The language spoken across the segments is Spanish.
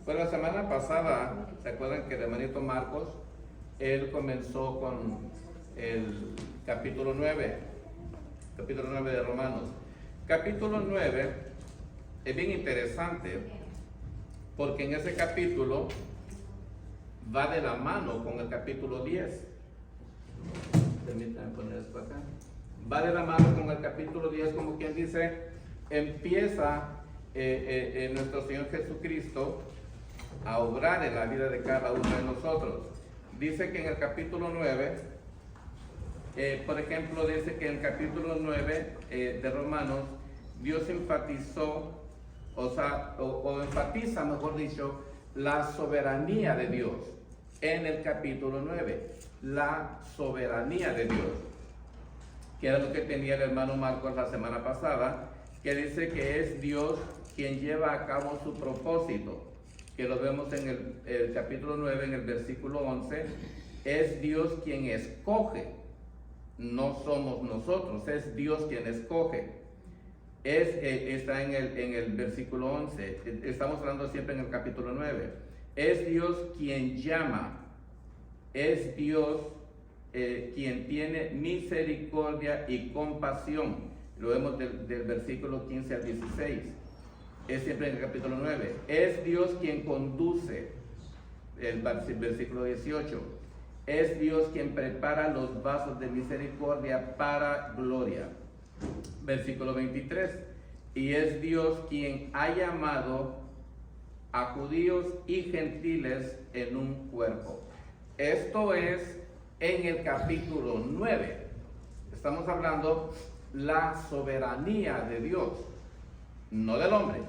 Pues la semana pasada, ¿se acuerdan que el hermanito Marcos, él comenzó con el capítulo 9 de Romanos? Capítulo 9 es bien interesante porque en ese capítulo va de la mano con el capítulo 10. Permítanme poner esto acá. Va de la mano con el capítulo 10, como quien dice, empieza nuestro Señor Jesucristo a obrar en la vida de cada uno de nosotros. Dice que en el capítulo 9, por ejemplo, dice que en el capítulo 9 de Romanos, Dios enfatizó, o enfatiza, mejor dicho, la soberanía de Dios. En el capítulo 9, la soberanía de Dios, que era lo que tenía el hermano Marcos la semana pasada, que dice que es Dios quien lleva a cabo su propósito, que lo vemos en el capítulo 9, en el versículo 11, es Dios quien escoge, no somos nosotros, es Dios quien escoge. Está en el versículo 11, estamos hablando siempre en el capítulo 9, es Dios quien llama, es Dios quien tiene misericordia y compasión, lo vemos del versículo 15 al 16, es siempre en el capítulo 9, es Dios quien conduce, el versículo 18, es Dios quien prepara los vasos de misericordia para gloria, versículo 23, y es Dios quien ha llamado a judíos y gentiles en un cuerpo. Esto es en el capítulo 9. Estamos hablando la soberanía de Dios, no del hombre,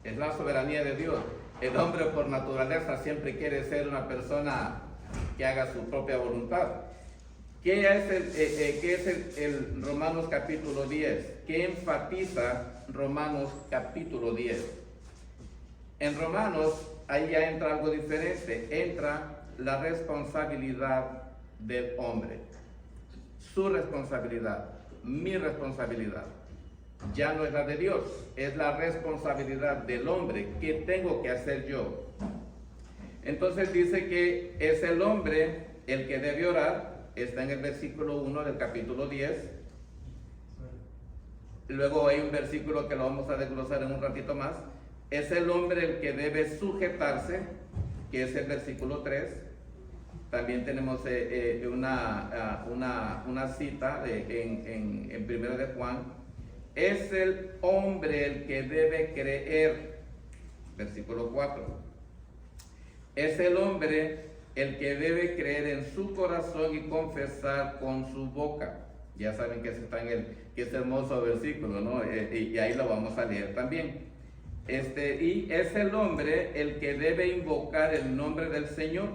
es la soberanía de Dios. El hombre por naturaleza siempre quiere ser una persona que haga su propia voluntad. ¿Qué es el Romanos capítulo 10? ¿Qué enfatiza Romanos capítulo 10? En Romanos, ahí ya entra algo diferente, entra la responsabilidad del hombre, su responsabilidad, mi responsabilidad. Ya no es la de Dios, es la responsabilidad del hombre. ¿Qué tengo que hacer yo? Entonces dice que es el hombre el que debe orar, está en el versículo 1 del capítulo 10. Luego hay un versículo que lo vamos a desglosar en un ratito más. Es el hombre el que debe sujetarse, que es el versículo 3. También tenemos una cita en 1 de Juan. Es el hombre el que debe creer, versículo 4. Es el hombre el que debe creer en su corazón y confesar con su boca. Ya saben que está que es hermoso versículo, ¿no? Y ahí lo vamos a leer también. Y es el hombre el que debe invocar el nombre del Señor.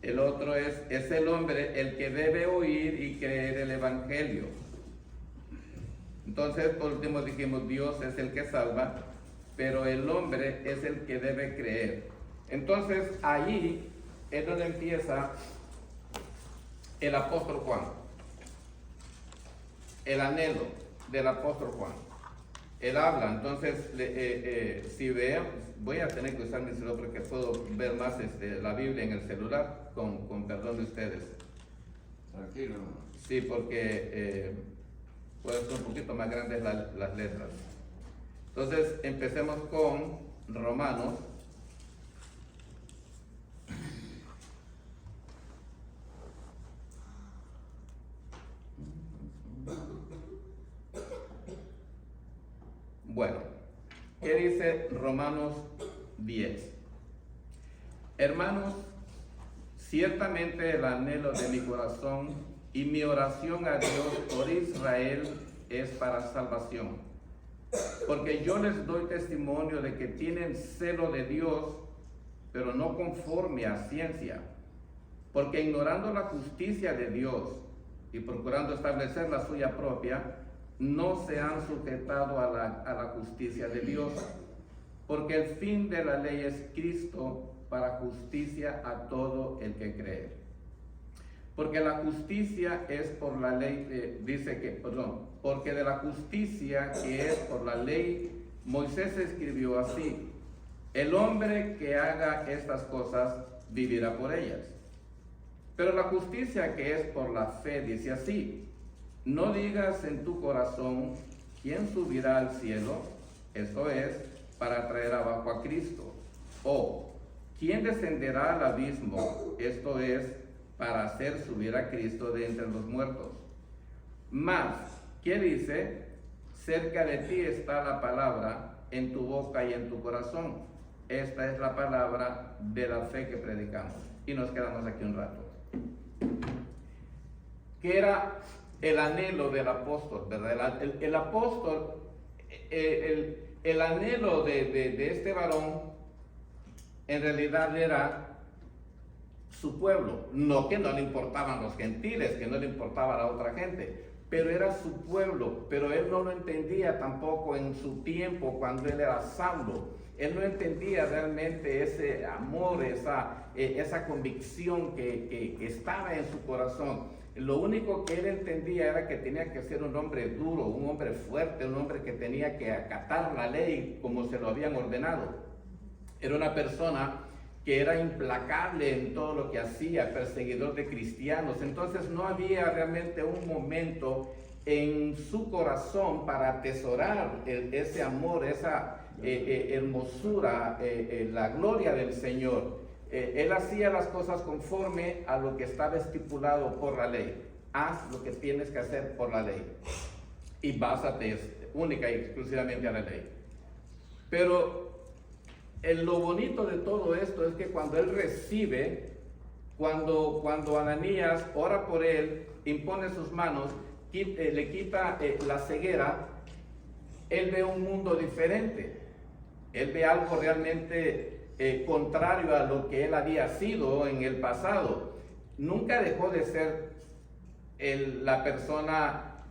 El otro es el hombre el que debe oír y creer el Evangelio. Entonces, por último dijimos, Dios es el que salva, pero el hombre es el que debe creer. Entonces, ahí es donde empieza el apóstol Juan, el anhelo del apóstol Juan. Él habla, entonces, si veo, voy a tener que usar mi celular porque puedo ver más la Biblia en el celular, con perdón de ustedes. Tranquilo. Sí, porque pueden ser un poquito más grandes las letras. Entonces, empecemos con Romanos. Bueno, ¿qué dice Romanos 10? Hermanos, ciertamente el anhelo de mi corazón y mi oración a Dios por Israel es para salvación. Porque yo les doy testimonio de que tienen celo de Dios, pero no conforme a ciencia. Porque ignorando la justicia de Dios y procurando establecer la suya propia, no se han sujetado a la justicia de Dios, porque el fin de la ley es Cristo para justicia a todo el que cree. Porque la justicia es por la ley, porque de la justicia que es por la ley, Moisés escribió así: el hombre que haga estas cosas vivirá por ellas. Pero la justicia que es por la fe dice así: no digas en tu corazón, ¿quién subirá al cielo? Esto es, para traer abajo a Cristo. O, ¿quién descenderá al abismo? Esto es, para hacer subir a Cristo de entre los muertos. Mas, ¿qué dice? Cerca de ti está la palabra, en tu boca y en tu corazón. Esta es la palabra de la fe que predicamos. Y nos quedamos aquí un rato. ¿Qué era el anhelo del apóstol, verdad? El apóstol, el anhelo de este varón, en realidad era su pueblo. No que no le importaban los gentiles, que no le importaba a la otra gente, pero era su pueblo. Pero él no lo entendía tampoco en su tiempo cuando él era Saulo. Él no entendía realmente ese amor, esa convicción que estaba en su corazón. Lo único que él entendía era que tenía que ser un hombre duro, un hombre fuerte, un hombre que tenía que acatar la ley como se lo habían ordenado. Era una persona que era implacable en todo lo que hacía, perseguidor de cristianos. Entonces no había realmente un momento en su corazón para atesorar ese amor, esa hermosura, la gloria del Señor. Él hacía las cosas conforme a lo que estaba estipulado por la ley. Haz lo que tienes que hacer por la ley y básate única y exclusivamente a la ley. Pero lo bonito de todo esto es que cuando él recibe, cuando Ananías ora por él, impone sus manos, le quita la ceguera, él ve un mundo diferente. Él ve algo realmente contrario a lo que él había sido en el pasado. Nunca dejó de ser la persona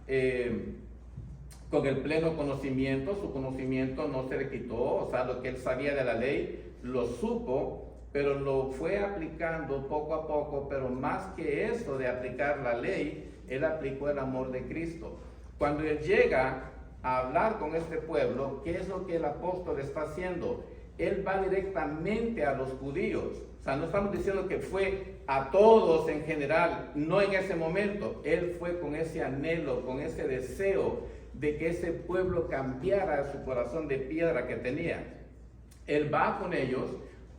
con el pleno conocimiento. Su conocimiento no se le quitó, o sea, lo que él sabía de la ley lo supo, pero lo fue aplicando poco a poco. Pero más que eso de aplicar la ley, él aplicó el amor de Cristo. Cuando él llega a hablar con este pueblo, ¿qué es lo que el apóstol está haciendo? Él va directamente a los judíos. O sea, no estamos diciendo que fue a todos en general, no en ese momento. Él fue con ese anhelo, con ese deseo de que ese pueblo cambiara su corazón de piedra que tenía. Él va con ellos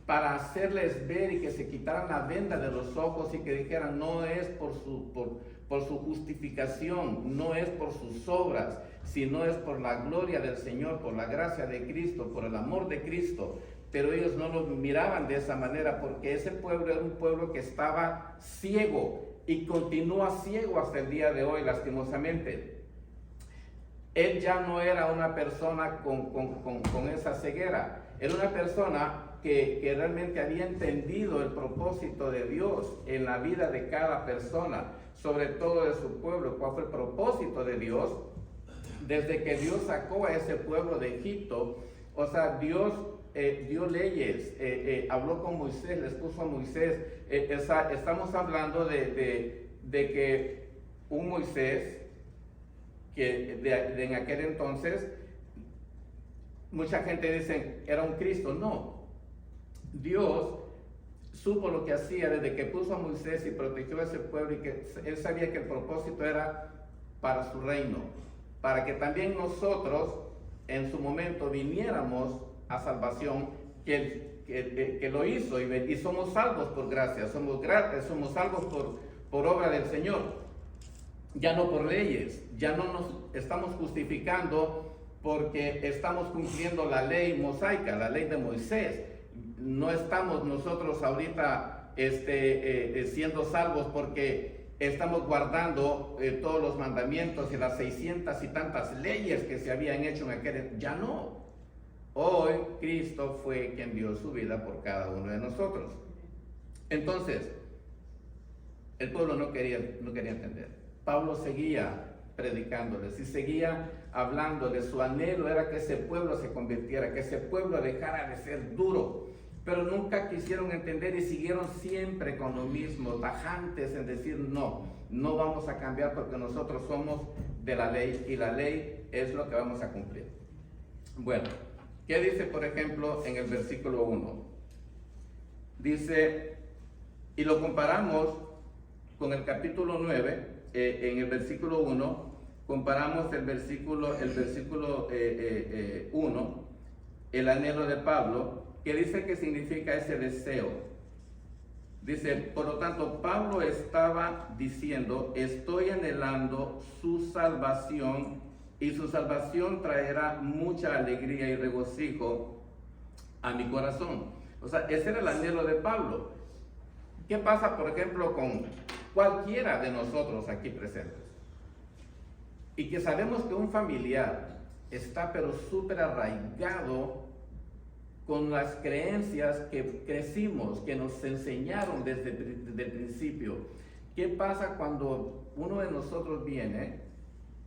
para hacerles ver y que se quitaran la venda de los ojos y que dijeran: no es por su justificación, no es por sus obras, sino es por la gloria del Señor, por la gracia de Cristo, por el amor de Cristo. Pero ellos no lo miraban de esa manera, porque ese pueblo era un pueblo que estaba ciego y continúa ciego hasta el día de hoy, lastimosamente. Él ya no era una persona con esa ceguera, era una persona que realmente había entendido el propósito de Dios en la vida de cada persona, sobre todo de su pueblo. ¿Cuál fue el propósito de Dios? Desde que Dios sacó a ese pueblo de Egipto, o sea, Dios dio leyes, habló con Moisés, les puso a Moisés. Estamos hablando de que un Moisés, que en aquel entonces, mucha gente dice, era un Cristo. No, Dios supo lo que hacía desde que puso a Moisés y protegió a ese pueblo, y que él sabía que el propósito era para su reino, para que también nosotros en su momento viniéramos a salvación, que lo hizo, y somos salvos por gracia, somos salvos por obra del Señor, ya no por leyes. Ya no nos estamos justificando porque estamos cumpliendo la ley mosaica, la ley de Moisés. No estamos nosotros ahorita siendo salvos porque estamos guardando todos los mandamientos y las 600 y tantas leyes que se habían hecho en aquel. Ya no. Hoy Cristo fue quien dio su vida por cada uno de nosotros. Entonces, el pueblo no quería entender. Pablo seguía predicándoles y seguía hablándoles. Su anhelo era que ese pueblo se convirtiera, que ese pueblo dejara de ser duro. Pero nunca quisieron entender y siguieron siempre con lo mismo, tajantes en decir: no vamos a cambiar porque nosotros somos de la ley y la ley es lo que vamos a cumplir. Bueno, ¿Qué dice, por ejemplo, en el versículo 1? Dice, y lo comparamos con el capítulo 9, en el versículo 1, comparamos el versículo 1, el anhelo de Pablo, que dice que significa ese deseo. Dice, por lo tanto, Pablo estaba diciendo, estoy anhelando su salvación, y su salvación traerá mucha alegría y regocijo a mi corazón. O sea, ese era el anhelo de Pablo. ¿Qué pasa, por ejemplo, con cualquiera de nosotros aquí presentes? Y que sabemos que un familiar está pero súper arraigado con las creencias que crecimos, que nos enseñaron desde el principio. ¿Qué pasa cuando uno de nosotros viene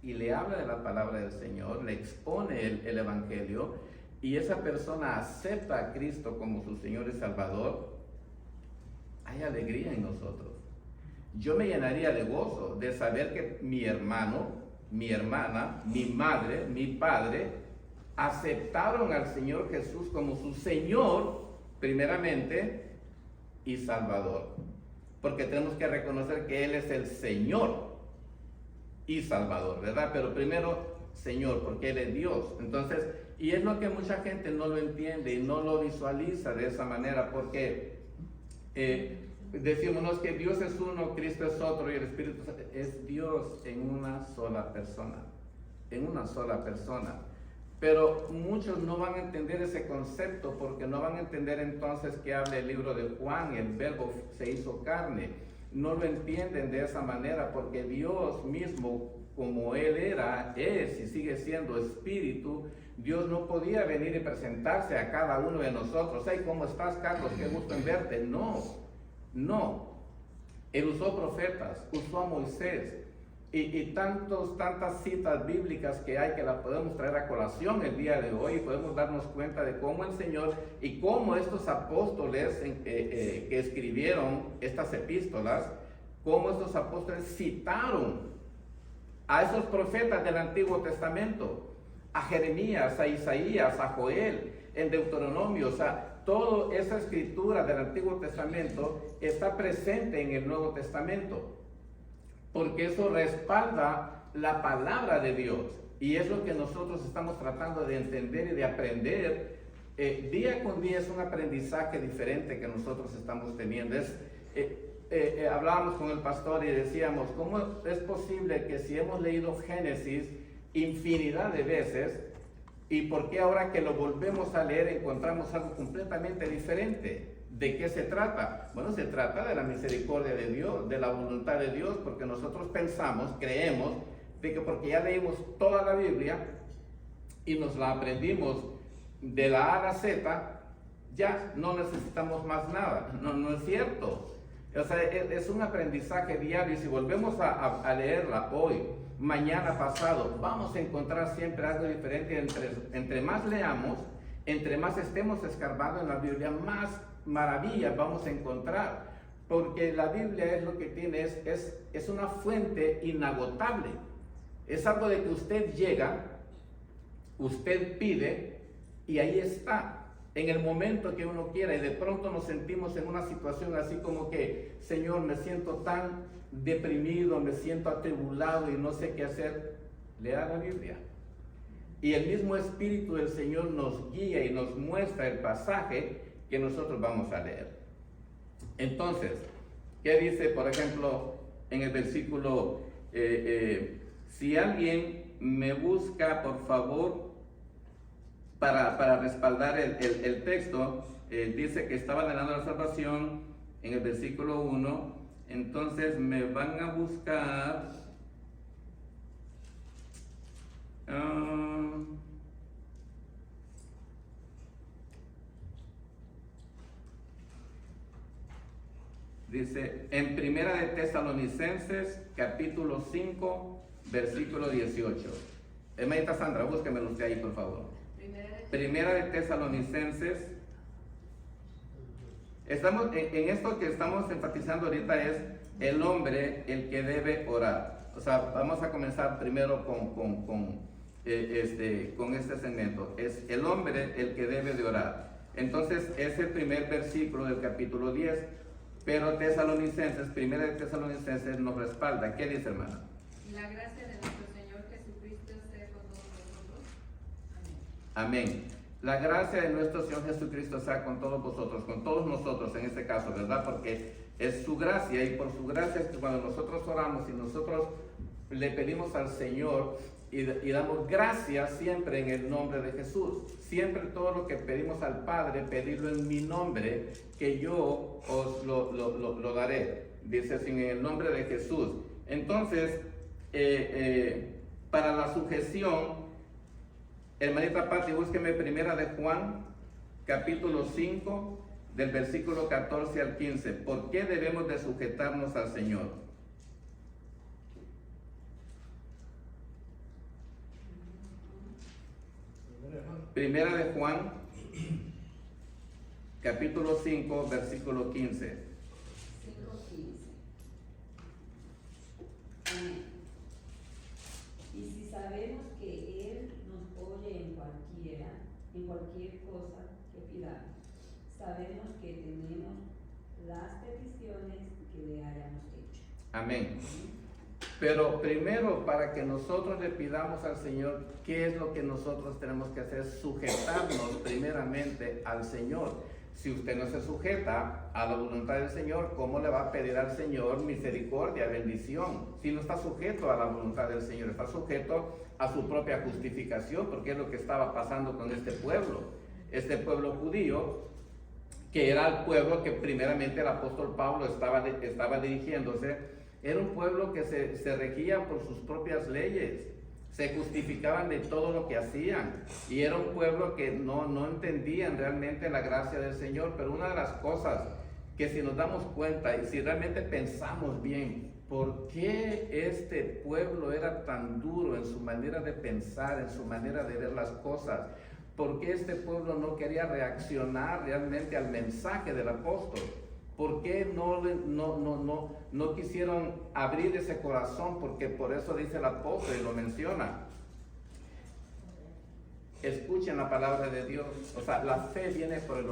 y le habla de la palabra del Señor, le expone el Evangelio, y esa persona acepta a Cristo como su Señor y Salvador? Hay alegría en nosotros. Yo me llenaría de gozo de saber que mi hermano, mi hermana, mi madre, mi padre aceptaron al Señor Jesús como su Señor primeramente y Salvador, porque tenemos que reconocer que Él es el Señor y Salvador, ¿verdad? Pero primero Señor, porque Él es Dios. Entonces, y es lo que mucha gente no lo entiende y no lo visualiza de esa manera, porque decimos, no, es que Dios es uno, Cristo es otro y el Espíritu es Dios en una sola persona, en una sola persona. Pero muchos no van a entender ese concepto, porque no van a entender entonces que habla el libro de Juan, el verbo se hizo carne. No lo entienden de esa manera, porque Dios mismo, como Él era, es y sigue siendo Espíritu, Dios no podía venir y presentarse a cada uno de nosotros. Hey, ¿cómo estás, Carlos? Qué gusto en verte. No. Él usó profetas, usó a Moisés, y tantas citas bíblicas que hay que la podemos traer a colación el día de hoy, y podemos darnos cuenta de cómo el Señor y cómo estos apóstoles que escribieron estas epístolas, cómo estos apóstoles citaron a esos profetas del Antiguo Testamento, a Jeremías, a Isaías, a Joel, en Deuteronomio. O sea, toda esa escritura del Antiguo Testamento está presente en el Nuevo Testamento, porque eso respalda la palabra de Dios, y es lo que nosotros estamos tratando de entender y de aprender. Día con día es un aprendizaje diferente que nosotros estamos teniendo. Hablábamos con el pastor y decíamos, ¿cómo es posible que si hemos leído Génesis infinidad de veces, y por qué ahora que lo volvemos a leer encontramos algo completamente diferente? ¿De qué se trata? Bueno, se trata de la misericordia de Dios, de la voluntad de Dios, porque nosotros pensamos, creemos, de que porque ya leímos toda la Biblia y nos la aprendimos de la A a la Z, ya no necesitamos más nada. No es cierto. O sea, es un aprendizaje diario, y si volvemos a leerla hoy, mañana, pasado, vamos a encontrar siempre algo diferente. Entre más leamos, entre más estemos escarbando en la Biblia, más maravillas vamos a encontrar, porque la Biblia es lo que tiene, es una fuente inagotable. Es algo de que usted llega, usted pide, y ahí está, en el momento que uno quiera. Y de pronto nos sentimos en una situación así como que, Señor, me siento tan deprimido, me siento atribulado y no sé qué hacer. Lea la Biblia, y el mismo Espíritu del Señor nos guía y nos muestra el pasaje que nosotros vamos a leer. Entonces, ¿qué dice, por ejemplo, en el versículo? Si alguien me busca, por favor, para respaldar el texto, dice que estaba ganando la salvación en el versículo 1. Entonces me van a buscar dice en Primera de Tesalonicenses capítulo 5 versículo 18. Hermanita Sandra, búsquemelo usted ahí, por favor. Primera de Tesalonicenses. Estamos en esto que estamos enfatizando ahorita, es el hombre el que debe orar. O sea, vamos a comenzar primero con este segmento. Es el hombre el que debe de orar. Entonces es el primer versículo del capítulo 10, pero Tesalonicenses, primera de Tesalonicenses nos respalda. ¿Qué dice, hermana? La gracia de nuestro Señor Jesucristo esté con todos nosotros. Amén. Amén. La gracia de nuestro Señor Jesucristo sea con todos vosotros, con todos nosotros en este caso, ¿verdad? Porque es su gracia, y por su gracia es que cuando nosotros oramos y nosotros le pedimos al Señor y damos gracias siempre en el nombre de Jesús. Siempre todo lo que pedimos al Padre, pedirlo en mi nombre, que yo os lo daré. Dice así, en el nombre de Jesús. Entonces, para la sujeción, hermanita Pati, búsqueme primera de Juan, capítulo 5, del versículo 14 al 15. ¿Por qué debemos de sujetarnos al Señor? Primera de Juan, capítulo 5, versículo 15. 5:15. Amén. Y si sabemos que Él nos oye en cualquier cosa que pidamos, sabemos que tenemos las peticiones que le hayamos hecho. Amén. Pero primero, para que nosotros le pidamos al Señor, ¿qué es lo que nosotros tenemos que hacer? Sujetarnos primeramente al Señor. Si usted no se sujeta a la voluntad del Señor, ¿cómo le va a pedir al Señor misericordia, bendición? Si no está sujeto a la voluntad del Señor, está sujeto a su propia justificación, porque es lo que estaba pasando con este pueblo judío, que era el pueblo que primeramente el apóstol Pablo estaba dirigiéndose. Era un pueblo que se regía por sus propias leyes, se justificaban de todo lo que hacían, y era un pueblo que no entendían realmente la gracia del Señor. Pero una de las cosas que, si nos damos cuenta y si realmente pensamos bien, ¿por qué este pueblo era tan duro en su manera de pensar, en su manera de ver las cosas? ¿Por qué este pueblo no quería reaccionar realmente al mensaje del apóstol? ¿Por qué no quisieron abrir ese corazón? Porque por eso dice el apóstol y lo menciona. Escuchen la palabra de Dios. O sea, la fe viene por el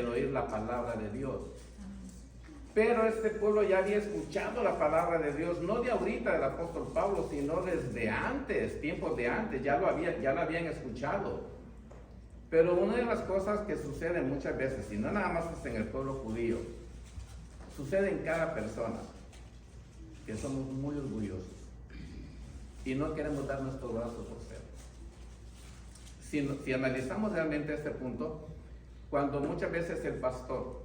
oír la palabra de Dios. Pero este pueblo ya había escuchado la palabra de Dios, no de ahorita del apóstol Pablo, sino desde antes, tiempos de antes, ya lo habían escuchado. Pero una de las cosas que sucede muchas veces, y no nada más es en el pueblo judío, sucede en cada persona, que somos muy orgullosos y no queremos dar nuestro brazo por ser. Si analizamos realmente este punto, cuando muchas veces el pastor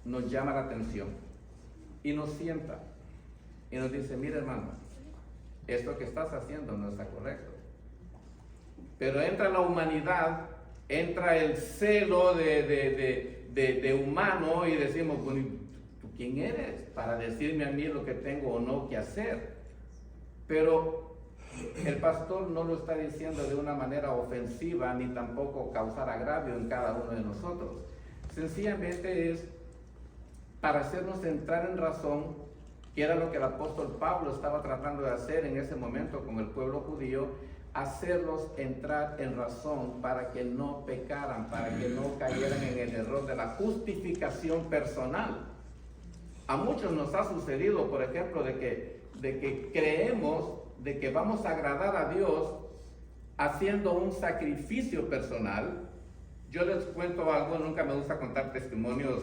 nos llama la atención y nos sienta y nos dice: mira, hermano, esto que estás haciendo no está correcto. Pero entra la humanidad, entra el celo de humano, y decimos: bueno, ¿tú quién eres para decirme a mí lo que tengo o no que hacer? Pero el pastor no lo está diciendo de una manera ofensiva, ni tampoco causar agravio en cada uno de nosotros. Sencillamente es para hacernos entrar en razón, que era lo que el apóstol Pablo estaba tratando de hacer en ese momento con el pueblo judío, hacerlos entrar en razón para que no pecaran, para que no cayeran en el error de la justificación personal. A muchos nos ha sucedido, por ejemplo, de que creemos de que vamos a agradar a Dios haciendo un sacrificio personal. Yo les cuento algo, nunca me gusta contar testimonios,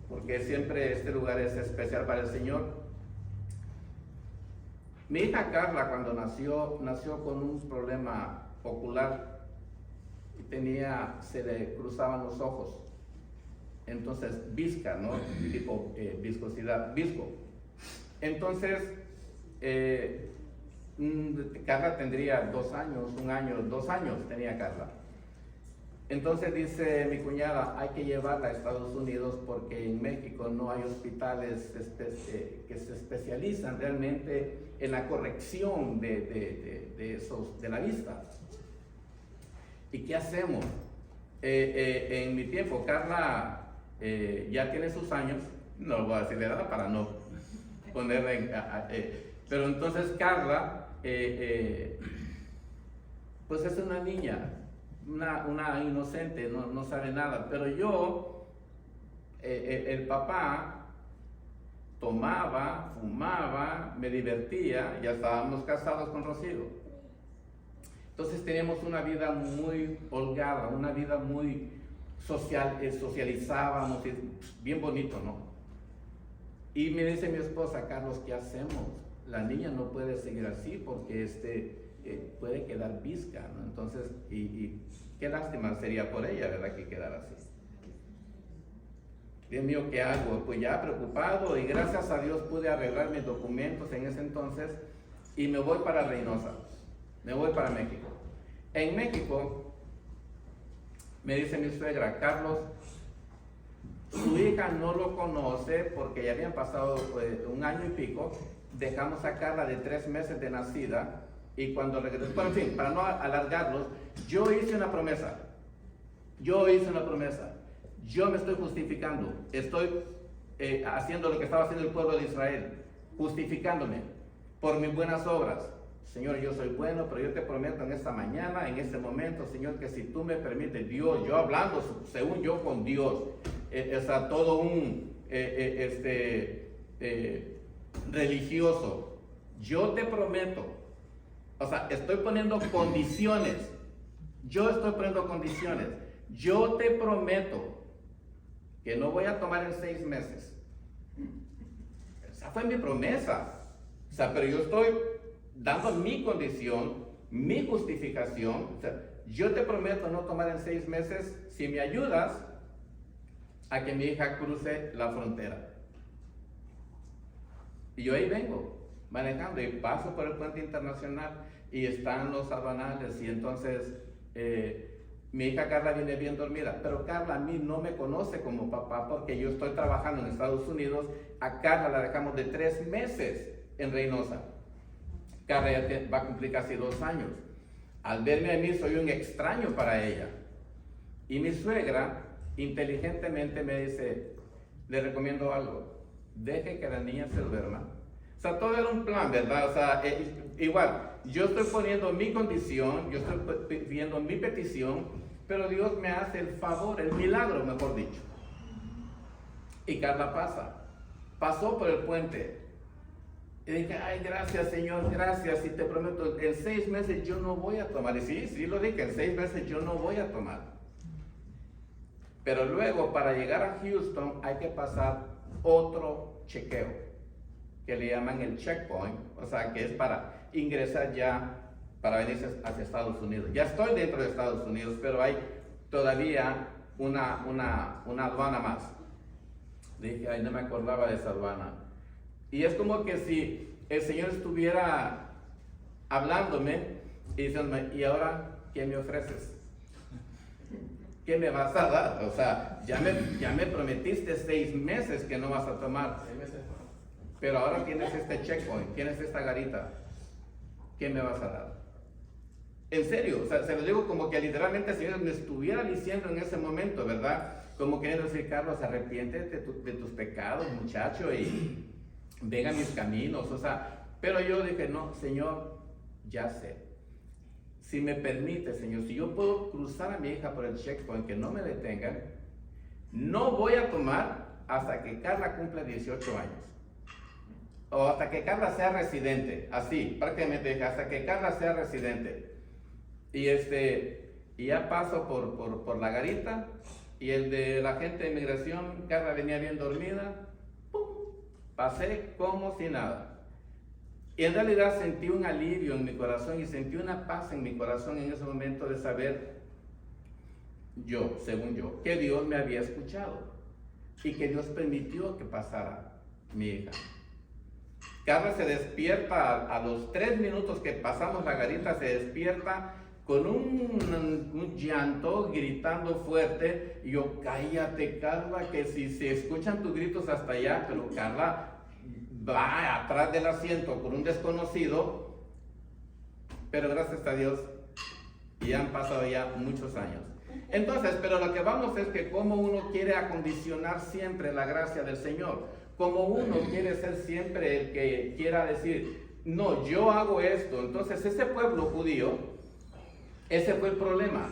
porque siempre este lugar es especial para el Señor. Mi hija Carla, cuando nació con un problema ocular y se le cruzaban los ojos. Entonces, visca, ¿no? Tipo viscosidad, visco. Entonces, Carla tendría 2 años, 1 año, 2 años tenía Carla. Entonces dice mi cuñada: hay que llevarla a Estados Unidos porque en México no hay hospitales que se especializan realmente en la corrección de la vista. ¿Y qué hacemos? En mi tiempo, Carla ya tiene sus años, no voy a decir la edad para no ponerla pero entonces Carla pues es una niña, una inocente, no sabe nada. Pero yo, el papá, tomaba, fumaba, me divertía, ya estábamos casados con Rocío. Entonces teníamos una vida muy holgada, una vida muy social, socializábamos, bien bonito, ¿no? Y me dice mi esposa: Carlos, ¿qué hacemos? La niña no puede seguir así porque puede quedar bizca, ¿no? Entonces, y qué lástima sería por ella, ¿verdad?, que quedara así. Dios mío, ¿qué hago? Pues ya preocupado, y gracias a Dios pude arreglar mis documentos en ese entonces y me voy para Reynosa, me voy para México. En México me dice mi suegra: Carlos, su hija no lo conoce porque ya habían pasado un año y pico. Dejamos a Carla de 3 meses de nacida, y cuando regresó, bueno, en fin, para no alargarlos, yo hice una promesa. Yo me estoy justificando, estoy haciendo lo que estaba haciendo el pueblo de Israel, justificándome por mis buenas obras. Señor, yo soy bueno, pero yo te prometo en esta mañana, en este momento, Señor, que si tú me permites, Dios, yo hablando según yo con Dios, todo un religioso, yo te prometo, estoy poniendo condiciones, yo te prometo que no voy a tomar en 6 meses. Esa fue mi promesa. Pero yo estoy dando mi condición, mi justificación. Yo te prometo no tomar en 6 meses si me ayudas a que mi hija cruce la frontera. Y yo ahí vengo manejando y paso por el puente internacional y están los aduanales, y entonces mi hija Carla viene bien dormida, pero Carla a mí no me conoce como papá porque yo estoy trabajando en Estados Unidos. A Carla la dejamos de 3 meses en Reynosa. Carla ya va a cumplir casi 2 años. Al verme a mí soy un extraño para ella. Y mi suegra inteligentemente me dice: le recomiendo algo, deje que la niña se duerma. Todo era un plan, ¿verdad? Igual, yo estoy poniendo mi condición, yo estoy pidiendo mi petición, pero Dios me hace el favor, el milagro, mejor dicho. Y Carla pasó por el puente. Y dije: ay, gracias, Señor, gracias, y te prometo, en 6 meses yo no voy a tomar. Y sí lo dije, en 6 meses yo no voy a tomar. Pero luego, para llegar a Houston, hay que pasar otro chequeo, que le llaman el checkpoint, que es para ingresar ya, para venirse hacia Estados Unidos. Ya estoy dentro de Estados Unidos, pero hay todavía una aduana más. Dije: ay, no me acordaba de esa aduana. Y es como que si el Señor estuviera hablándome y diciéndome: ¿y ahora qué me ofreces? ¿Qué me vas a dar? Ya me prometiste 6 meses que no vas a tomar. 6 meses. Pero ahora tienes este checkpoint, tienes esta garita. ¿Qué me vas a dar? En serio, se lo digo como que literalmente el Señor me estuviera diciendo en ese momento, ¿verdad? Como queriendo decir: Carlos, arrepiéntete de tus pecados, muchacho, y ven a mis caminos. Pero yo dije: no, Señor, ya sé. Si me permite, Señor, si yo puedo cruzar a mi hija por el checkpoint, que no me detengan, no voy a tomar hasta que Carla cumpla 18 años. O hasta que Carla sea residente, así, prácticamente dije: hasta que Carla sea residente. Y ya paso por la garita, y el de la gente de inmigración, Carla venía bien dormida, ¡pum!, pasé como si nada. Y en realidad sentí un alivio en mi corazón y sentí una paz en mi corazón en ese momento de saber, según yo, que Dios me había escuchado y que Dios permitió que pasara mi hija. Carla se despierta a los 3 minutos que pasamos la garita, se despierta con un llanto, gritando fuerte. Y yo: cállate, Carla, que si se escuchan tus gritos hasta allá. Pero Carla va atrás del asiento con un desconocido. Pero gracias a Dios, ya han pasado ya muchos años. Entonces, pero lo que vamos es que como uno quiere acondicionar siempre la gracia del Señor. Como uno quiere ser siempre el que quiera decir: no, yo hago esto. Entonces ese pueblo judío, ese fue el problema.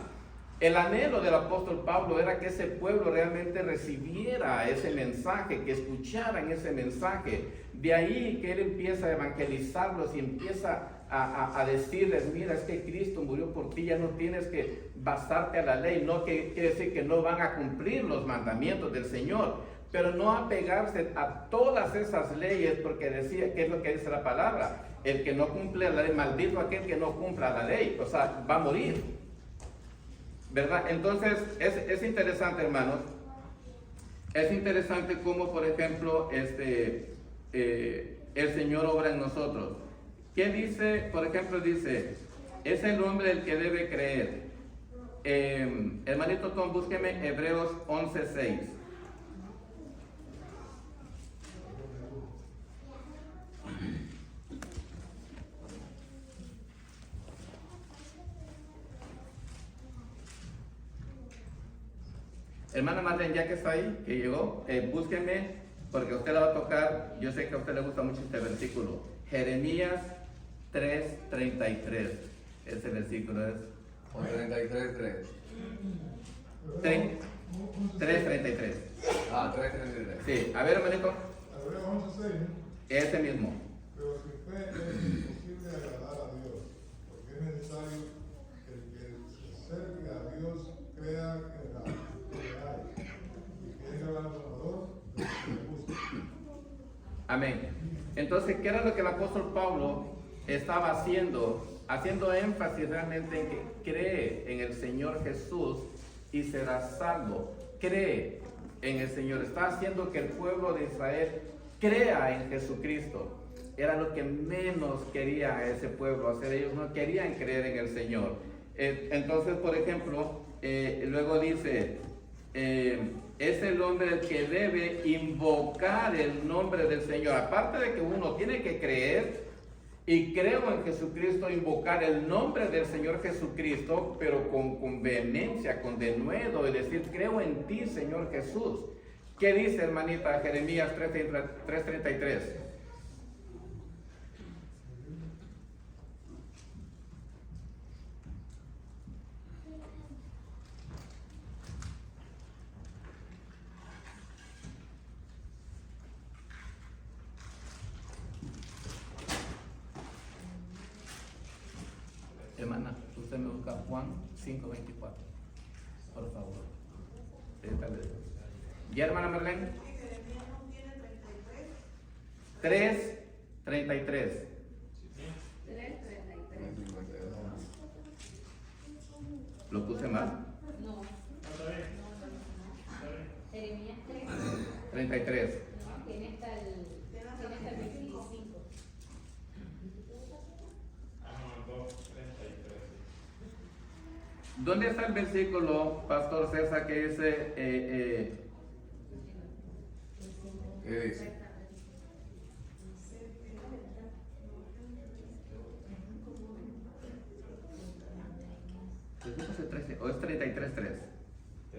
El anhelo del apóstol Pablo era que ese pueblo realmente recibiera ese mensaje, que escucharan ese mensaje. De ahí que él empieza a evangelizarlos y empieza a decirles, mira, es que Cristo murió por ti, ya no tienes que basarte a la ley, no que quiere decir que no van a cumplir los mandamientos del Señor, pero no apegarse a todas esas leyes, porque decía, ¿qué es lo que dice la palabra? El que no cumple la ley, maldito aquel que no cumpla la ley, o sea, va a morir, ¿verdad? Entonces, es interesante, hermanos, es interesante cómo, por ejemplo, el Señor obra en nosotros. ¿Qué dice? Por ejemplo, dice, es el hombre el que debe creer. Hermanito Tom, búsqueme Hebreos 11:6. Hermana Marlene, ya que está ahí, que llegó, búsqueme, porque a usted la va a tocar. Yo sé que a usted le gusta mucho este versículo. Jeremías 3:33. Ese versículo es 33:3. 3:33. Ah, 3:33. Sí, a ver, hermanito. Hebreos 11:6. Ese mismo. Pero sin fe es imposible agradar a Dios, porque es necesario que el que se acerque a Dios crea que la hay y que es galardonador de los que le buscan. Amén. Entonces, ¿qué era lo que el apóstol Pablo estaba haciendo? Haciendo énfasis realmente en que cree en el Señor Jesús y será salvo. Cree en el Señor. Está haciendo que el pueblo de Israel crea en Jesucristo. Era lo que menos quería ese pueblo hacer. Ellos no querían creer en el Señor. Entonces, por ejemplo, luego dice, es el hombre el que debe invocar el nombre del Señor. Aparte de que uno tiene que creer, y creo en Jesucristo, invocar el nombre del Señor Jesucristo, pero con vehemencia, con denuedo, y decir, creo en ti, Señor Jesús. ¿Qué dice, hermanita, Jeremías 3:33? Hermana, usted me busca Juan 5:24, por favor. ¿Ya, hermana Marlene? 3:33. 3:33. ¿Lo puse mal? No. Jeremías 33. tiene hasta el 25. ¿Dónde está el versículo, Pastor César, que dice, ¿Qué dice? o es 33:3?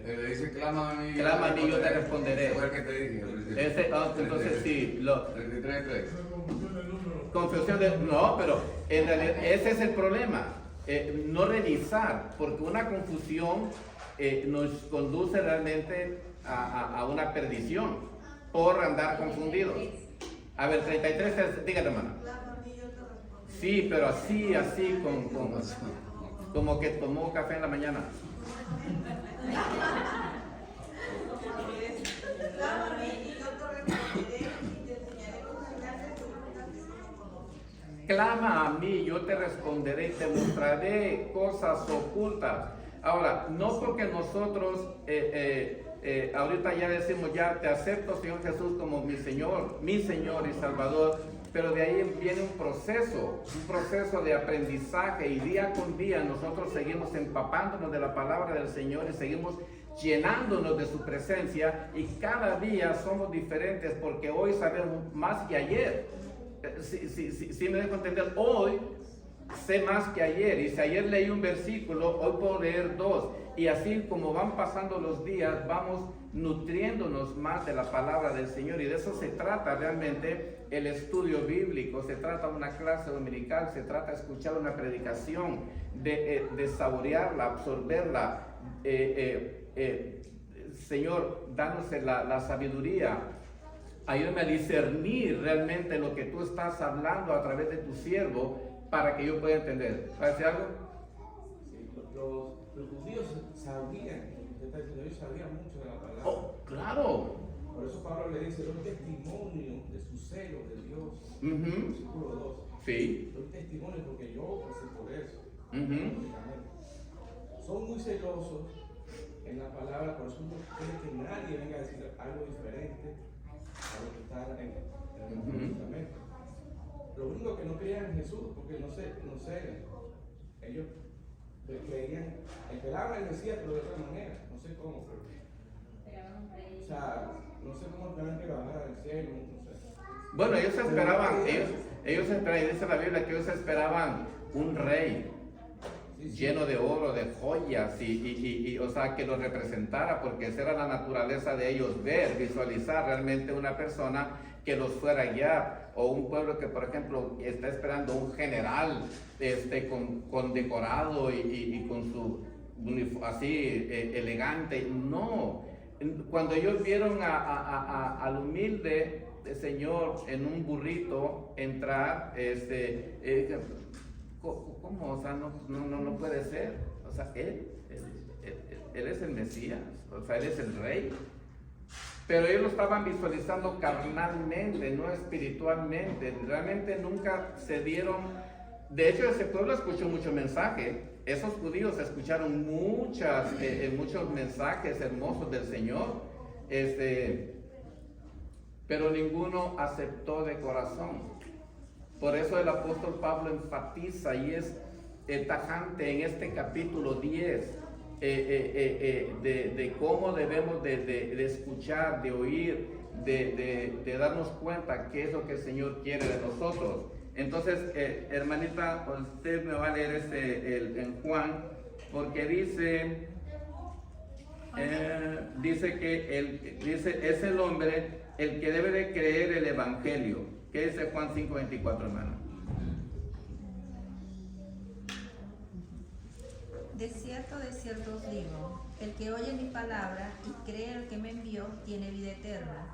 Le dice, clama a mí. Clama a mí, yo te responderé. Fue el que te dije. al principio. Entonces sí, 33:3. Esa confusión del número. confusión de, no, pero en realidad ese es el problema, no revisar, porque una confusión nos conduce realmente a una perdición por andar confundidos. A ver, 33, dígate, hermano. Sí, pero así, como que tomó café en la mañana. Clama a mí, yo te responderé y te mostraré cosas ocultas. Ahora, no porque nosotros ahorita ya decimos, ya te acepto, Señor Jesús, como mi Señor y Salvador, pero de ahí viene un proceso de aprendizaje, y día con día nosotros seguimos empapándonos de la palabra del Señor y seguimos llenándonos de su presencia, y cada día somos diferentes porque hoy sabemos más que ayer. Si me dejo entender, hoy sé más que ayer, y si ayer leí un versículo, hoy puedo leer dos, y así como van pasando los días, vamos nutriéndonos más de la palabra del Señor, y de eso se trata realmente el estudio bíblico. Se trata de una clase dominical, se trata de escuchar una predicación, de saborearla, absorberla. Señor, danos la sabiduría. Ayúdame a discernir realmente lo que tú estás hablando a través de tu siervo para que yo pueda entender. ¿Va a decir algo? Sí, los judíos sabían, ellos sabían mucho de la palabra. Oh, claro. Por eso Pablo le dice, doy testimonio de su celo de Dios. Ujú. Versículo 2. Sí. Doy testimonio porque yo pasé por eso. Ujú. Son muy celosos en la palabra, por eso no quiere que nadie venga a decir algo diferente a lo que está en el Nuevo Testamento. Lo único que no creían en Jesús, porque no sé, ellos creían, esperaban el Mesías, pero de otra manera, no sé cómo, pero, Esperaban un rey. o sea, no sé cómo esperaban que bajara del cielo, no sé. Bueno, ellos esperaban, ellos esperaban, dice la Biblia que ellos esperaban un rey Sí, sí. lleno de oro, de joyas, y o sea, que lo representara, porque esa era la naturaleza de ellos, ver, visualizar realmente una persona que los fuera a guiar, o un pueblo que, por ejemplo, está esperando un general con decorado y con su así elegante. No, cuando ellos vieron al humilde señor en un burrito entrar, ¿cómo? O sea, no puede ser. O sea, él es el Mesías, o sea, él es el rey. Pero ellos lo estaban visualizando carnalmente, no espiritualmente. Realmente nunca se dieron. De hecho, ese pueblo escuchó mucho mensaje. Esos judíos escucharon muchos mensajes hermosos del Señor. Pero ninguno aceptó de corazón. Por eso el apóstol Pablo enfatiza y es tajante en este capítulo 10 de cómo debemos de escuchar, de oír, de darnos cuenta qué es lo que el Señor quiere de nosotros. Entonces, hermanita, usted me va a leer en Juan, porque dice es el hombre el que debe de creer el evangelio. ¿Qué dice Juan 5:24, hermano? De cierto os digo, el que oye mi palabra y cree el que me envió tiene vida eterna,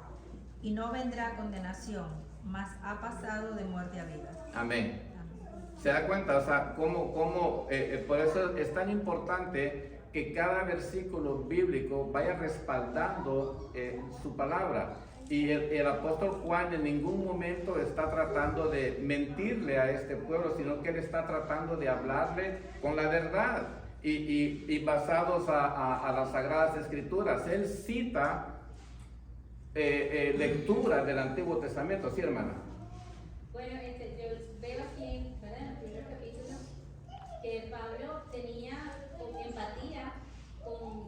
y no vendrá a condenación, mas ha pasado de muerte a vida. Amén. Amén. ¿Se da cuenta? O sea, por eso es tan importante que cada versículo bíblico vaya respaldando su palabra. Y el apóstol Juan en ningún momento está tratando de mentirle a este pueblo, sino que él está tratando de hablarle con la verdad y basados a las Sagradas Escrituras. Él cita lecturas del Antiguo Testamento, ¿sí, hermana? Bueno, yo veo aquí, ¿verdad? En el primer capítulo, que Pablo tenía empatía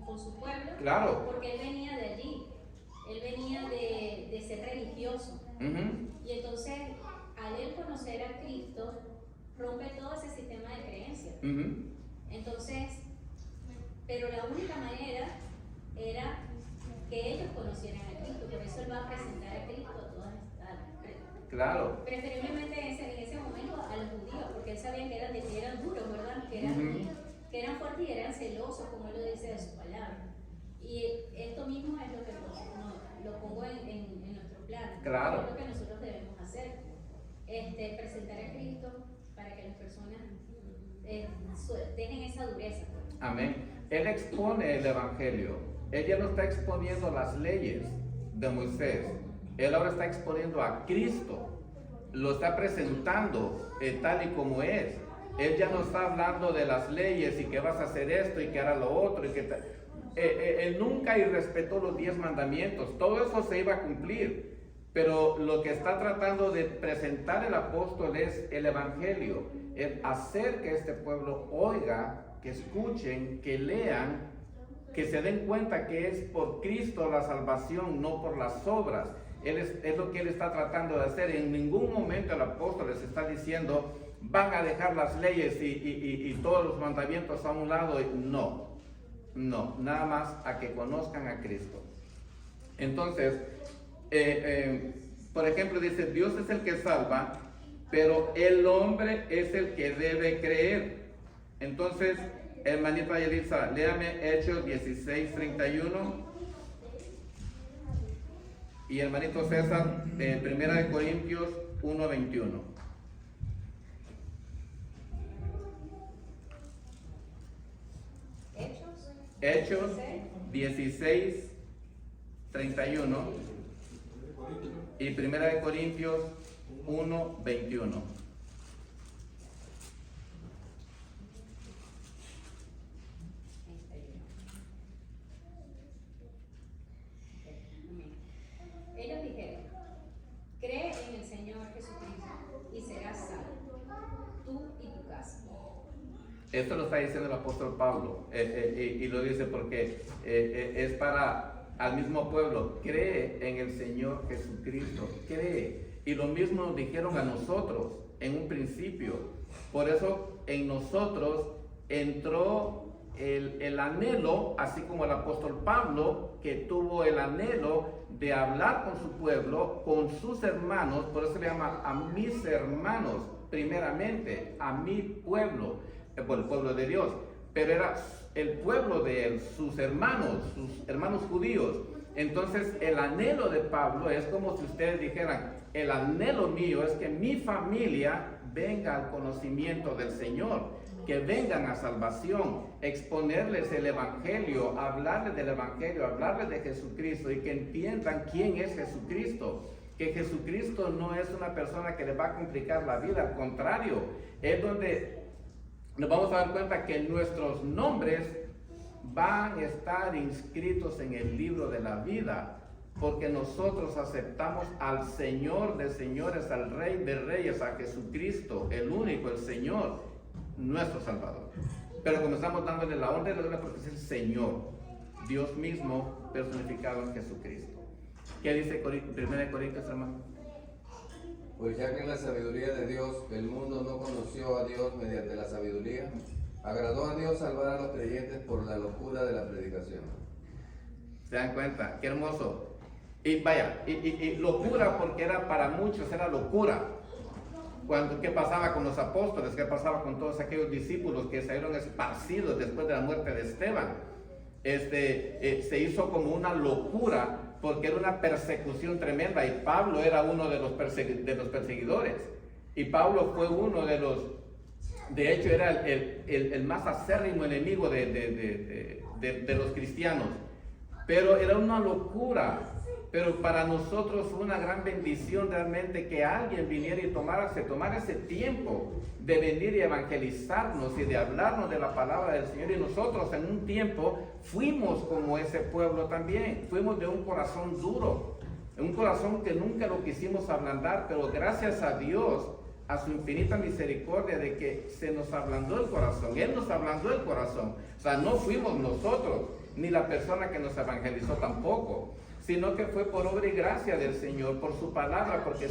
con su pueblo, Claro. porque él venía de allí, él venía de ser religioso. Ujú. Y entonces, al él conocer a Cristo, rompe todo ese sistema de creencias. Ujú. Entonces, pero la única manera era que ellos conocieran a Cristo, por eso él va a presentar a Cristo a todas Claro. preferiblemente en ese momento a los judíos, porque él sabía que eran duros, ¿verdad? Que eran fuertes y eran celosos, como él lo dice de su palabra. Y esto mismo es lo que lo pongo en nuestro plan. Claro. Es lo que nosotros debemos hacer. Presentar a Cristo para que las personas dejen esa dureza. Amén. Él expone el evangelio. Él ya no está exponiendo las leyes de Moisés. Él ahora está exponiendo a Cristo. Lo está presentando tal y como es. Él ya no está hablando de las leyes y que vas a hacer esto y que hará lo otro y que él nunca irrespetó los 10 mandamientos. Todo eso se iba a cumplir. Pero lo que está tratando de presentar el apóstol es el evangelio, el hacer que este pueblo oiga, que escuchen, que lean, que se den cuenta que es por Cristo la salvación, no por las obras. Es lo que él está tratando de hacer. En ningún momento el apóstol les está diciendo van a dejar las leyes y todos los mandamientos a un lado. No. No, nada más a que conozcan a Cristo. Entonces, por ejemplo, dice, Dios es el que salva, pero el hombre es el que debe creer. Entonces, hermanita Yelitza, léame Hechos 16:31. Y hermanito César, de 1 Corintios 1:21. Hechos 16:31 y 1 Corintios 1:21. Ellos dijeron, cree en el Señor Jesucristo y serás salvo, tú y tu casa. Esto lo está diciendo el apóstol Pablo, y lo dice porque es para al mismo pueblo. Cree en el Señor Jesucristo, cree. Y lo mismo nos dijeron a nosotros en un principio. Por eso en nosotros entró el anhelo, así como el apóstol Pablo, que tuvo el anhelo de hablar con su pueblo, con sus hermanos. Por eso le llama a mis hermanos, primeramente, a mi pueblo, por el pueblo de Dios, pero era el pueblo de él, sus hermanos judíos. Entonces el anhelo de Pablo es como si ustedes dijeran, el anhelo mío es que mi familia venga al conocimiento del Señor, que vengan a salvación, exponerles el Evangelio, hablarles del Evangelio, hablarles de Jesucristo y que entiendan quién es Jesucristo. Que Jesucristo no es una persona que les va a complicar la vida, al contrario, es donde nos vamos a dar cuenta que nuestros nombres van a estar inscritos en el libro de la vida, porque nosotros aceptamos al Señor de señores, al Rey de reyes, a Jesucristo, el único, el Señor, nuestro Salvador. Pero comenzamos dándole la honra y la gloria porque es el Señor, Dios mismo personificado en Jesucristo. ¿Qué dice 1 Corintios, hermano? Pues ya que en la sabiduría de Dios el mundo no conoció a Dios mediante la sabiduría, agradó a Dios salvar a los creyentes por la locura de la predicación. ¿Se dan cuenta? Qué hermoso. Y vaya, y locura porque era para muchos, era locura. ¿Qué pasaba con los apóstoles? ¿Qué pasaba con todos aquellos discípulos que salieron esparcidos después de la muerte de Esteban? Se hizo como una locura porque era una persecución tremenda y Pablo era uno de los perseguidores. Y Pablo fue uno de los, de hecho era el más acérrimo enemigo de los cristianos. Pero era una locura. Pero para nosotros fue una gran bendición realmente que alguien viniera y se tomara ese tiempo de venir y evangelizarnos y de hablarnos de la palabra del Señor. Y nosotros en un tiempo fuimos como ese pueblo también. Fuimos de un corazón duro, un corazón que nunca lo quisimos ablandar, pero gracias a Dios, a su infinita misericordia de que se nos ablandó el corazón. Él nos ablandó el corazón. O sea, no fuimos nosotros, ni la persona que nos evangelizó tampoco, sino que fue por obra y gracia del Señor, por su palabra, porque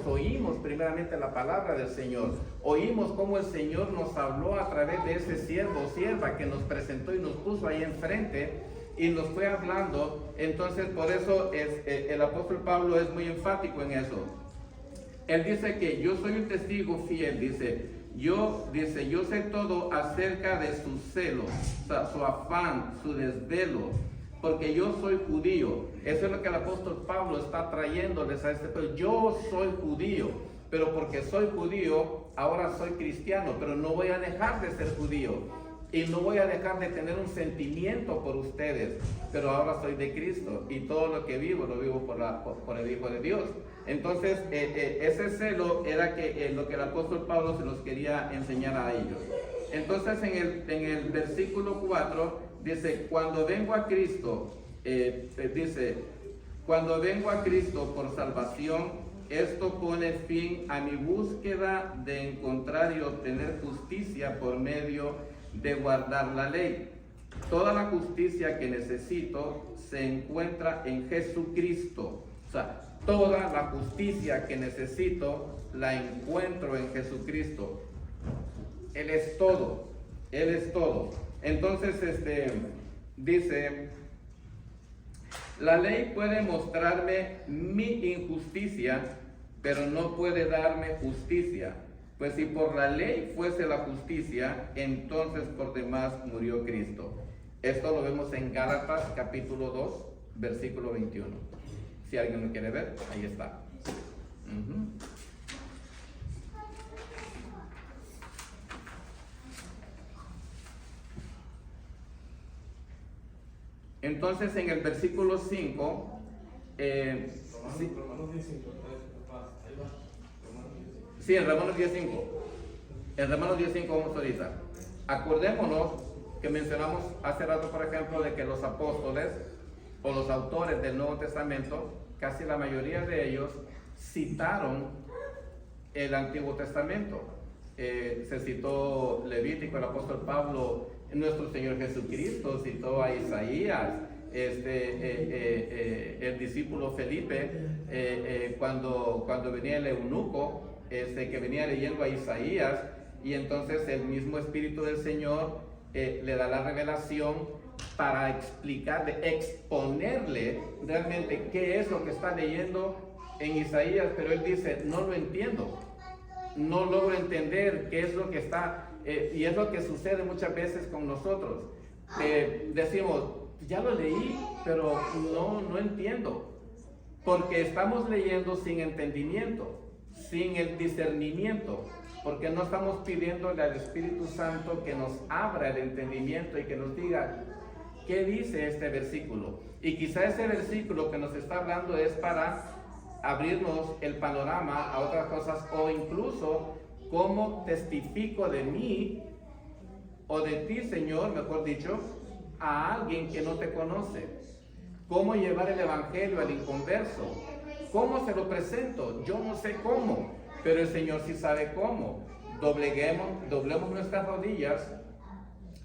oímos primeramente la palabra del Señor, oímos cómo el Señor nos habló a través de ese siervo o sierva que nos presentó y nos puso ahí enfrente y nos fue hablando. Entonces por eso el apóstol Pablo es muy enfático en eso. Él dice que yo soy un testigo fiel, yo sé todo acerca de su celo, o sea, su afán, su desvelo, porque yo soy judío. Eso es lo que el apóstol Pablo está trayéndoles a este pueblo. Yo soy judío, pero porque soy judío, ahora soy cristiano, pero no voy a dejar de ser judío. Y no voy a dejar de tener un sentimiento por ustedes, pero ahora soy de Cristo y todo lo que vivo, lo vivo por el Hijo de Dios. Entonces, ese celo era lo que el apóstol Pablo se los quería enseñar a ellos. Entonces, en el versículo 4, dice, cuando vengo a Cristo por salvación, esto pone fin a mi búsqueda de encontrar y obtener justicia por medio de guardar la ley. Toda la justicia que necesito se encuentra en Jesucristo. O sea, toda la justicia que necesito la encuentro en Jesucristo. Él es todo. Él es todo. Entonces, dice, la ley puede mostrarme mi injusticia, pero no puede darme justicia. Pues si por la ley fuese la justicia, entonces por demás murió Cristo. Esto lo vemos en Gálatas capítulo 2, versículo 21. Si alguien lo quiere ver, ahí está. Entonces en el versículo 5, Romanos 10:5, ahí va. Romanos 10:5. sí, en Romanos 10:5. En Romanos 10:5 vamos ahorita. Acordémonos que mencionamos hace rato, por ejemplo, de que los apóstoles o los autores del Nuevo Testamento, casi la mayoría de ellos citaron el Antiguo Testamento. Se citó Levítico, el apóstol Pablo, nuestro Señor Jesucristo citó a Isaías, el discípulo Felipe, cuando venía el eunuco, que venía leyendo a Isaías, y entonces el mismo Espíritu del Señor le da la revelación para explicarle, exponerle realmente qué es lo que está leyendo en Isaías, pero él dice, no lo entiendo, no logro entender qué es lo que está, y es lo que sucede muchas veces con nosotros. Decimos, ya lo leí, pero no entiendo, porque estamos leyendo sin entendimiento, sin el discernimiento, porque no estamos pidiéndole al Espíritu Santo que nos abra el entendimiento y que nos diga qué dice este versículo. Y quizá ese versículo que nos está hablando es para abrirnos el panorama a otras cosas, o incluso cómo testifico de mí o de ti, Señor, mejor dicho, a alguien que no te conoce. Cómo llevar el evangelio al inconverso. ¿Cómo se lo presento? Yo no sé cómo, pero el Señor sí sabe cómo. Doblemos nuestras rodillas,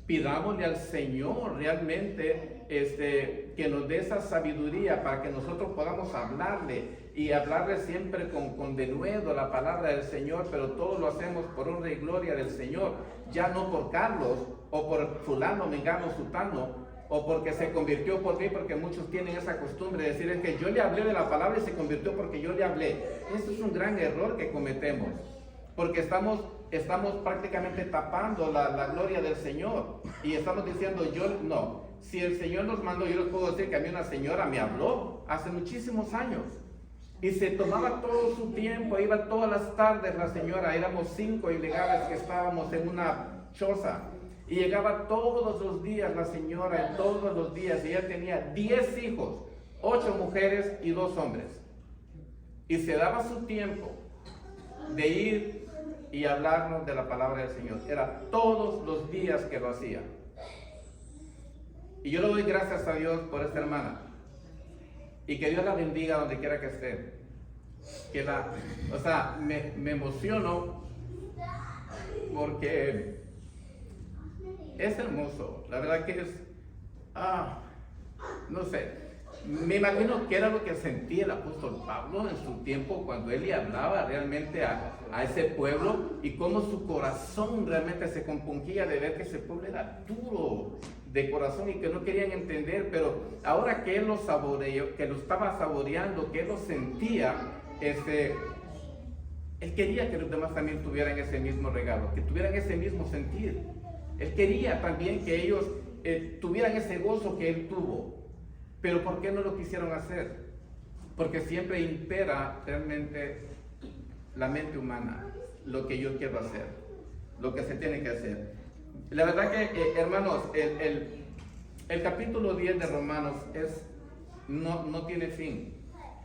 pidámosle al Señor realmente que nos dé esa sabiduría para que nosotros podamos hablarle y hablarle siempre con denuedo la palabra del Señor, pero todo lo hacemos por honra y gloria del Señor, ya no por Carlos o por fulano, mengano, sutano, o porque se convirtió por mí, porque muchos tienen esa costumbre de decir, es que yo le hablé de la palabra y se convirtió porque yo le hablé. Esto es un gran error que cometemos, porque estamos prácticamente tapando la gloria del Señor, y estamos diciendo, no, si el Señor nos mandó, yo les puedo decir que a mí una señora me habló hace muchísimos años, y se tomaba todo su tiempo, iba todas las tardes la señora, éramos 5 ilegales que estábamos en una choza, y llegaba todos los días la señora, todos los días, y ella tenía 10 hijos, 8 mujeres y 2 hombres, y se daba su tiempo de ir y hablarnos de la palabra del Señor. Era todos los días que lo hacía. Y yo le doy gracias a Dios por esta hermana, y que Dios la bendiga donde quiera que esté. Me emociono porque es hermoso. La verdad que es, no sé, me imagino que era lo que sentía el apóstol Pablo en su tiempo cuando él le hablaba realmente a ese pueblo, y cómo su corazón realmente se compungía de ver que ese pueblo era duro de corazón y que no querían entender, pero ahora que él lo saboreó, que lo estaba saboreando, que él lo sentía, él quería que los demás también tuvieran ese mismo regalo, que tuvieran ese mismo sentir. Él quería también que ellos tuvieran ese gozo que él tuvo. Pero ¿por qué no lo quisieron hacer? Porque siempre impera realmente la mente humana, lo que yo quiero hacer, lo que se tiene que hacer. La verdad que, hermanos, el capítulo 10 de Romanos no tiene fin.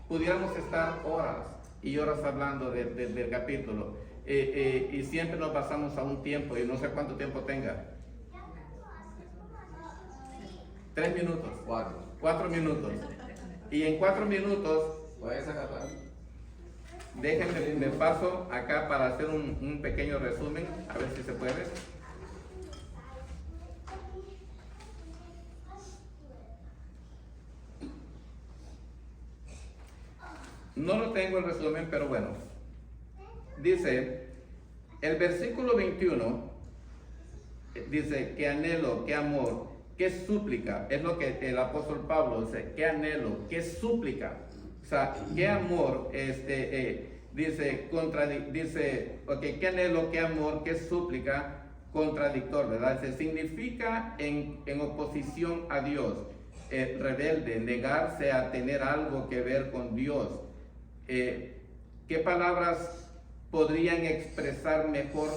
Pudiéramos estar horas y horas hablando del capítulo, y siempre nos pasamos a un tiempo, y no sé cuánto tiempo tenga. 3 minutos. 4 minutos. Y en 4 minutos, ¿Puedes agarrar? déjenme, me paso acá para hacer un pequeño resumen, a ver si se puede. No lo tengo el resumen, pero bueno. Dice, el versículo 21, dice, qué anhelo, qué amor, ¿Qué súplica? Es lo que el apóstol Pablo dice, ¿qué anhelo? ¿Qué súplica? O sea, ¿qué amor? Dice, ok, ¿qué anhelo? ¿Qué amor? ¿Qué súplica? Contradictor, ¿verdad? Significa en oposición a Dios, rebelde, negarse a tener algo que ver con Dios. ¿Qué palabras podrían expresar mejor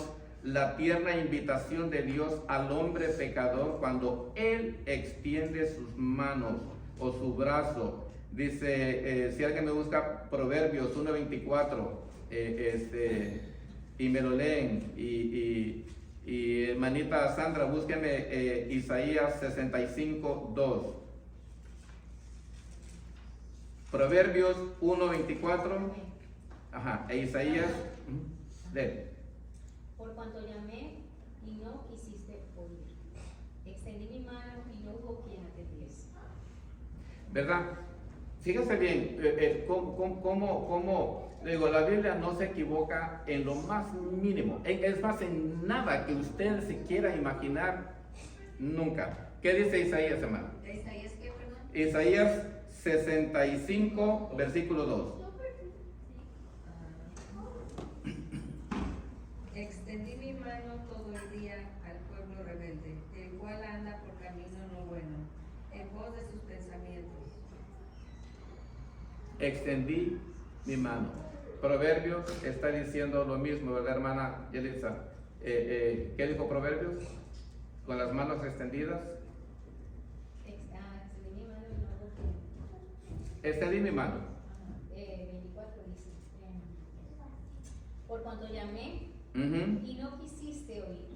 la tierna invitación de Dios al hombre pecador cuando Él extiende sus manos o su brazo? Dice, si alguien me busca Proverbios 1:24, y me lo leen, y hermanita Sandra, búsqueme Isaías 65:2. Proverbios 1:24, e Isaías, Por cuanto llamé y no quisiste oír, extendí mi mano y no hubo quien atendiese. ¿Verdad? Fíjese bien, cómo digo, la Biblia no se equivoca en lo más mínimo, es más, en nada que usted se quiera imaginar, nunca. ¿Qué dice Isaías, hermano? ¿Isaías qué, perdón? Isaías 65, versículo 2. Extendí mi mano todo el día al pueblo rebelde, el cual anda por camino no bueno, en pos de sus pensamientos. Extendí mi mano. Proverbios está diciendo lo mismo, ¿verdad, hermana Yelitza? ¿Qué dijo Proverbios? Con las manos extendidas. Extendí mi mano y no hubo quien. Extendí mi mano. 24 dice, por cuanto llamé Ujú. y no quisiste oír,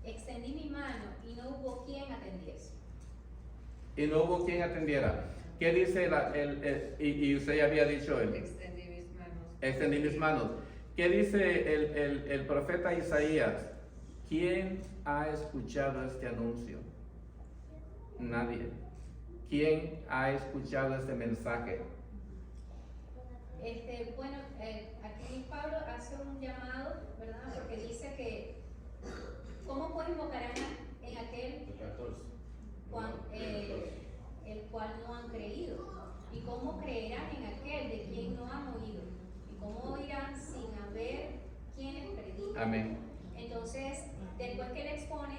extendí mi mano y no hubo quien atendiese. Y no hubo quien atendiera. ¿Qué dice y usted ya había dicho Extendí mis manos. extendí mis manos? ¿Qué dice el profeta Isaías? ¿Quién ha escuchado este anuncio? Nadie. ¿Quién ha escuchado este mensaje? Bueno, aquí Pablo hace un llamado, ¿verdad? Porque dice que, ¿cómo pues invocarán en aquel el cual no han creído? ¿Y cómo creerán en aquel de quien no han oído? ¿Y cómo oirán sin haber quienes predican? Amén. Entonces, después que él expone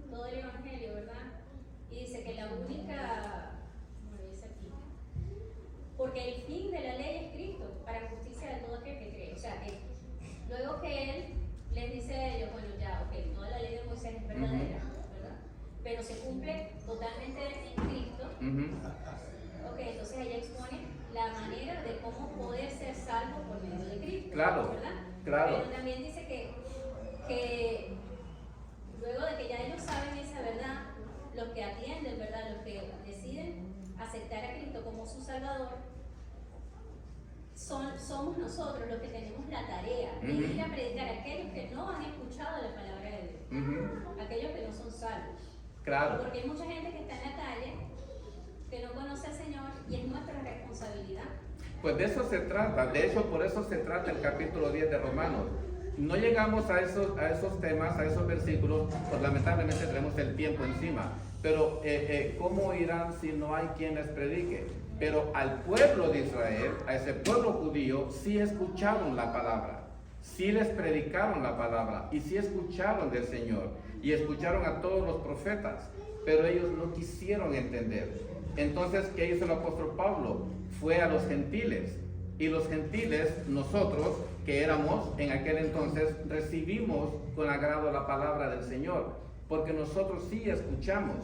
todo el evangelio, ¿verdad? Y dice que la única, como lo dice aquí, porque el fin de la ley es Cristo, para justicia de todo aquel que cree. O sea, luego que él les dice a ellos, bueno, ya, ok, toda la ley de Moisés es verdadera, ¿verdad? Pero se cumple totalmente en Cristo. Ok, entonces ella expone la manera de cómo poder ser salvo por medio de Cristo. Claro, ¿verdad? claro. Pero también dice que luego de que ya ellos saben esa verdad, los que atienden, ¿verdad? Los que deciden aceptar a Cristo como su Salvador, somos nosotros los que tenemos la tarea de ir a predicar a aquellos que no han escuchado la palabra de Dios, aquellos que no son salvos. Claro. Porque hay mucha gente que está en la calle, que no conoce al Señor, y es nuestra responsabilidad. Pues de eso se trata, de hecho por eso se trata el capítulo 10 de Romanos. No llegamos a esos temas, a esos versículos, pues lamentablemente tenemos el tiempo encima. Pero ¿cómo irán si no hay quien les predique? Pero al pueblo de Israel, a ese pueblo judío, sí escucharon la palabra, sí les predicaron la palabra y sí escucharon del Señor y escucharon a todos los profetas, pero ellos no quisieron entender. Entonces, ¿qué hizo el apóstol Pablo? Fue a los gentiles, y los gentiles, nosotros que éramos en aquel entonces, recibimos con agrado la palabra del Señor, porque nosotros sí escuchamos,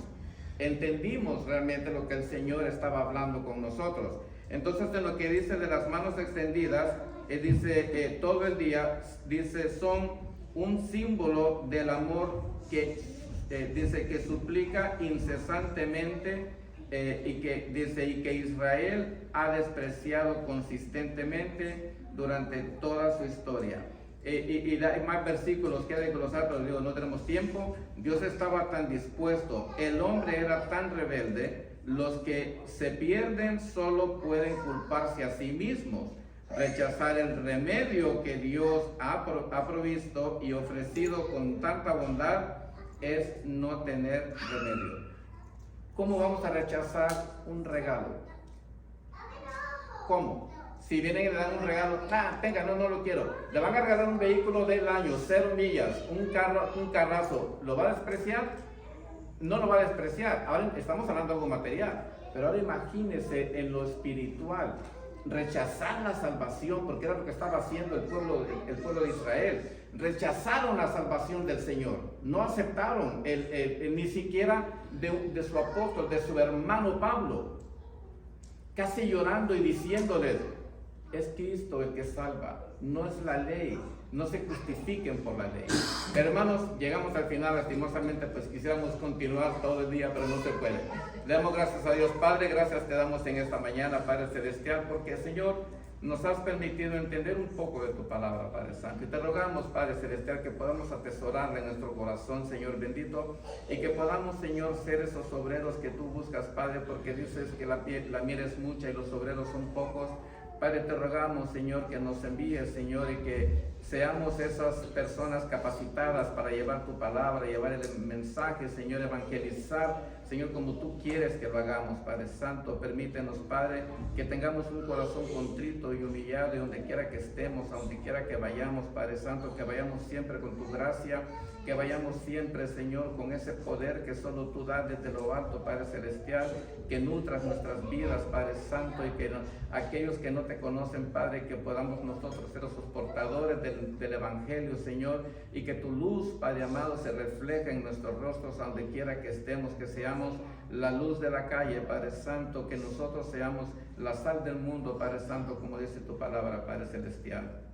entendimos realmente lo que el Señor estaba hablando con nosotros. Entonces, en lo que dice de las manos extendidas, dice todo el día, dice, son un símbolo del amor que dice que suplica incesantemente, y que Israel ha despreciado consistentemente durante toda su historia. Y hay más versículos que hay de glosar, pero digo, no tenemos tiempo. Dios estaba tan dispuesto, el hombre era tan rebelde, los que se pierden solo pueden culparse a sí mismos. Rechazar el remedio que Dios ha provisto y ofrecido con tanta bondad es no tener remedio. ¿Cómo vamos a rechazar un regalo? ¿Cómo? Si vienen y le dan un regalo, venga, no lo quiero. Le van a regalar un vehículo del año, 0 millas, un carrazo. ¿Lo va a despreciar? No lo va a despreciar. Ahora estamos hablando de algo material, pero ahora imagínese en lo espiritual. Rechazar la salvación, porque era lo que estaba haciendo el pueblo de Israel. Rechazaron la salvación del Señor. No aceptaron ni siquiera de su apóstol, de su hermano Pablo. Casi llorando y diciéndoles: es Cristo el que salva, no es la ley, no se justifiquen por la ley. Hermanos, llegamos al final, lastimosamente, pues quisiéramos continuar todo el día, pero no se puede. Le damos gracias a Dios. Padre, gracias te damos en esta mañana, Padre Celestial, porque, Señor, nos has permitido entender un poco de tu palabra, Padre Santo. Y te rogamos, Padre Celestial, que podamos atesorarla en nuestro corazón, Señor bendito, y que podamos, Señor, ser esos obreros que tú buscas, Padre, porque dices que la miel es mucha y los obreros son pocos. Padre, te rogamos, Señor, que nos envíes, Señor, y que seamos esas personas capacitadas para llevar tu palabra, llevar el mensaje, Señor, evangelizar, Señor, como tú quieres que lo hagamos, Padre Santo. Permítenos, Padre, que tengamos un corazón contrito y humillado, y donde quiera que estemos, a donde quiera que vayamos, Padre Santo, que vayamos siempre con tu gracia, que vayamos siempre, Señor, con ese poder que solo tú das desde lo alto, Padre Celestial, que nutras nuestras vidas, Padre Santo, y que aquellos que no te conocen, Padre, que podamos nosotros ser esos portadores del Evangelio, Señor, y que tu luz, Padre amado, se refleje en nuestros rostros, a donde quiera que estemos, que seamos la luz de la calle, Padre Santo, que nosotros seamos la sal del mundo, Padre Santo, como dice tu palabra, Padre Celestial.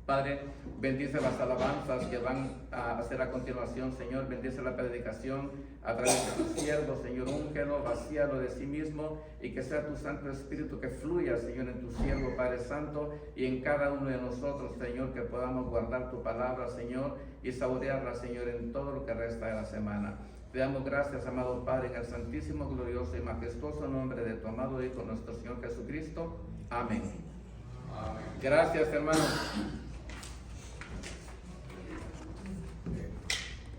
Padre, bendice las alabanzas que van a hacer a continuación, Señor. Bendice la predicación a través de tu siervo, Señor. Úngelo, vacíalo de sí mismo, y que sea tu Santo Espíritu que fluya, Señor, en tu siervo, Padre Santo, y en cada uno de nosotros, Señor, que podamos guardar tu palabra, Señor, y saborearla, Señor, en todo lo que resta de la semana. Te damos gracias, amado Padre, en el santísimo, glorioso y majestuoso nombre de tu amado Hijo, nuestro Señor Jesucristo. Amén. Gracias, hermanos.